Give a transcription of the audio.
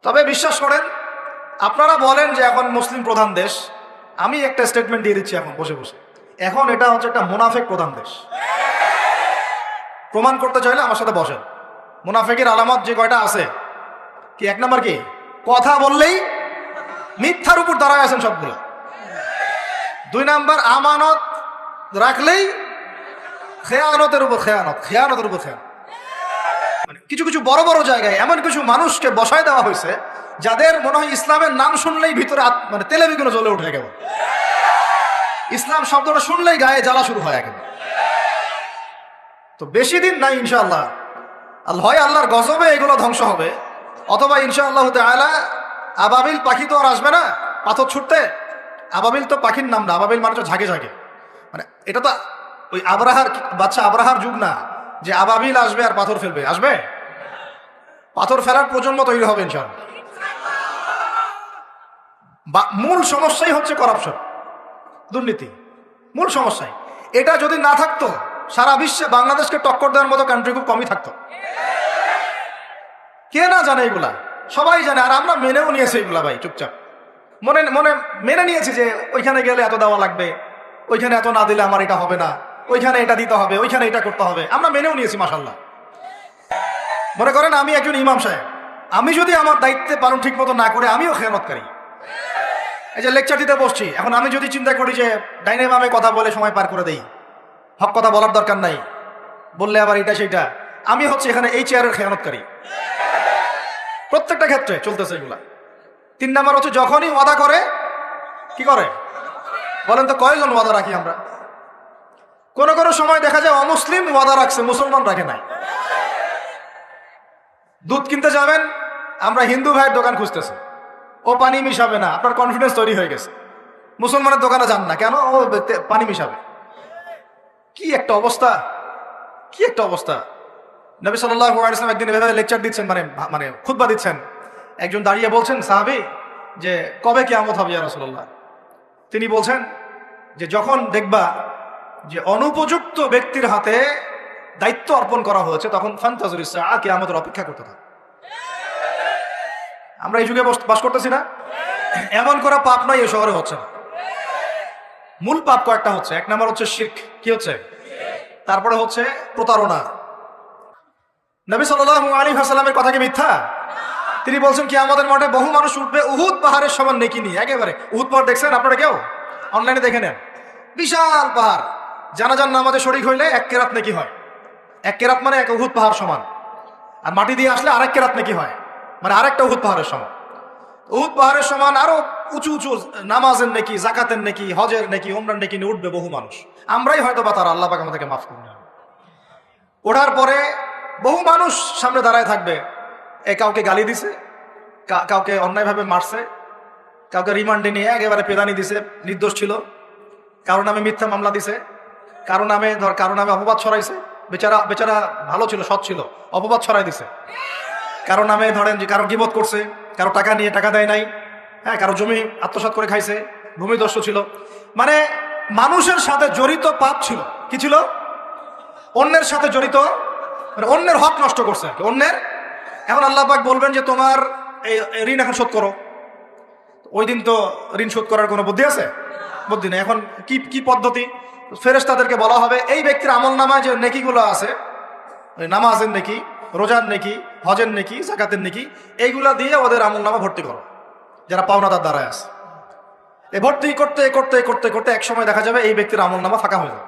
তবে বিশ্বাস করেন, আপনারা বলেন যে এখন মুসলিম প্রধান দেশ, আমি একটা স্টেটমেন্ট দিয়ে দিচ্ছি এখন বসে বসে, এখন এটা হচ্ছে একটা মুনাফেক প্রধান দেশ। প্রমাণ করতে চাইলে আমার সাথে বসেন। মুনাফেকের আলামত যে কয়টা আছে, কি এক নাম্বার কি, কথা বললেই মিথ্যার উপর দাঁড়ায় আছেন সবগুলো। 2 নাম্বার, আমানত রাখলেই খেয়ানতের উপর খেয়ানত, খেয়ানতের উপর খেয়ানত। মানে কিছু কিছু বড় বড় জায়গায় এমন কিছু মানুষকে বসায় দেওয়া হয়েছে যাদের মনে হয় ইসলামের নাম শুনলেই ভিতরে মানে তেলে বেগুনে জ্বলে উঠে গেল, ইসলাম শব্দটা শুনলেই গায়ে জ্বালা শুরু হয় একেবারে। তো বেশি দিন নাই ইনশাআল্লাহ, হয় আল্লাহর গজবে এগুলো ধ্বংস হবে, অথবা ইনশাআল্লাহ তাআলা আবাবিল পাখি তো আর আসবে না পাথর ছুটতে। আবাবিল তো পাখির নাম না, আবাবিল মানে ঝাঁকে ঝাঁকে, মানে এটা তো ওই আবরাহার বাচ্চা আবরাহার যুগ না যে আবাবিল আসবে আর পাথর ফেলবে। আসবে, পাথর ফেলার প্রজন্ম তৈরি হবে ইনশাআল্লাহ। মূল সমস্যাই হচ্ছে করাপশন, দুর্নীতি, মূল সমস্যাই। এটা যদি না থাকতো সারা বিশ্বে বাংলাদেশকে টক্কর দেওয়ার মতো কান্ট্রি খুব কমই থাকতো। কে না জানে এগুলা, সবাই জানে, আর আমরা মেনেও নিয়েছি এগুলা ভাই, চুপচাপ মনে মনে মেনে নিয়েছি যে ওইখানে গেলে এত দেওয়া লাগবে, ওইখানে এত না দিলে আমার এটা হবে না, ওইখানে এটা দিতে হবে, ওইখানে এটা করতে হবে, আমরা মেনেও নিয়েছি মাশাআল্লাহ। মনে করেন আমি একজন ইমাম সাহেব, আমি যদি আমার দায়িত্বে পালন ঠিক মতো না করে আমিও খেয়ানতকারী। এই যে লেকচার দিতে বসছি, এখন আমি যদি চিন্তা করি যে ডাইনে বামে কথা বলে সময় পার করে দেই, হক কথা বলার দরকার নাই, বললে আবার এটা সেটা, আমি হচ্ছে এখানে এই চেয়ারের খেয়ানতকারী। প্রত্যেকটা ক্ষেত্রে চলতেছে এগুলা। 3 নাম্বার হচ্ছে যখনই ওয়াদা করে, কি করে বলেন তো, কয়জন ওয়াদা রাখি আমরা? কোন কোন সময় দেখা যায় অমুসলিম ওয়াদা রাখছে, মুসলমান রাখে নাই। দুধ কিনতে যাবেন, আমরা হিন্দু ভাইয়ের দোকান খুঁজতেছি, ও পানি মিশাবে না, আপনার কনফিডেন্স তৈরি হয়ে গেছে। মুসলমানের দোকানে যান না কেন, ও পানি মিশাবে। কি একটা অবস্থা, কি একটা অবস্থা। নবী সাল্লাল্লাহু আলাইহি ওয়াসাল্লাম একদিন এভাবে লেকচার দিচ্ছেন, মানে খুতবা দিচ্ছেন। একজন দাঁড়িয়ে বলছেন, সাহাবী, যে কবে কিয়ামত হবে ইয়া রাসূলুল্লাহ? তিনি বলছেন যে যখন দেখবা যে অনুপযুক্ত ব্যক্তির হাতে দায়িত্ব অর্পণ করা হয়েছে, তখন ফান্তাজুরিস সাআ, কিয়ামতের অপেক্ষা করতে থাকো। আমরা এই যুগে বাস করতেছি না? এমন করা পাপ নয়, এই শহরে হচ্ছে না। মূল পাপ কয়েকটা হচ্ছে। 1 নাম্বার হচ্ছে শিরক, কি হচ্ছে? তারপরে হচ্ছে প্রতারণা। নবী সাল্লাল্লাহু আলাইহি ওয়াসাল্লামের কথা কি মিথ্যা? তিনি বলছেন কিয়ামতের মাঠে বহু মানুষ উঠবে উহুদ পাহাড়ের সমান নেকি নিয়ে। একেবারে উহুদ পাহাড় দেখছেন আপনারা কেউ? অনলাইনে দেখে নেন, বিশাল পাহাড়। জানাজার নামাজে শরীক হইলে 1 কেরাত নেকি হয়। 1 কেরাত মানে 1 উহুদ পাহাড় সমান। আর মাটি দিয়ে আসলে আরেক কেরাত নেকি হয়, মানে আরেকটা উহুদ পাহাড়ের সমান। উহুদ পাহাড়ের সমান আরো উঁচু উঁচু নামাজের নেকি, জাকাতের নেকি, হজের নেকি, উমরার নেকি নিয়ে উঠবে বহু মানুষ। আমরাই হয়তো বা তারা, আল্লাহ পাক আমাদেরকে মাফ করুন। ওঠার পরে বহু মানুষ সামনে দাঁড়ায় থাকবে। কাউকে গালি দিছে, কাউকে অন্যায়ভাবে মারছে, কাউকে রিমান্ডে নিয়ে একেবারে পেদানি দিছে, নির্দোষ ছিল, কারো নামে মিথ্যা মামলা দিছে, কারো নামে অপবাদ ছড়াইছে। বেচারা বেচারা ভালো ছিল, সৎ ছিল, অপবাদ ছড়াই দিছে। কারো নামে ধরেন যে কারো গীবত করছে, কারো টাকা নিয়ে টাকা দেয় নাই, হ্যাঁ, কারো জমি আত্মসাৎ করে খাইছে, ভূমিদস্যু ছিল। মানে মানুষের সাথে জড়িত পাপ ছিল। কি ছিল? অন্যের সাথে জড়িত, মানে অন্যের হক নষ্ট করছে অন্যের। এখন আল্লাহ পাক বলবেন যে তোমার এই ঋণ এখন শোধ করো। ওই দিন তো ঋণ শোধ করার কোনো বুদ্ধি আছে? বুদ্ধি নেই। এখন কি কি পদ্ধতি? ফেরেশতাদেরকে বলা হবে এই ব্যক্তির আমল নামায় যে নেকিগুলো আছে, নামাজের নেকি, রোজার নেকি, হজের নেকি, যাকাতের নেকি, এইগুলা দিয়ে ওদের আমল নামা ভর্তি করো, যারা পাওনাদার দ্বারায় আছে। এই ভর্তি করতে করতে করতে করতে এক সময় দেখা যাবে এই ব্যক্তির আমল নামা ফাঁকা হয়ে যাবে।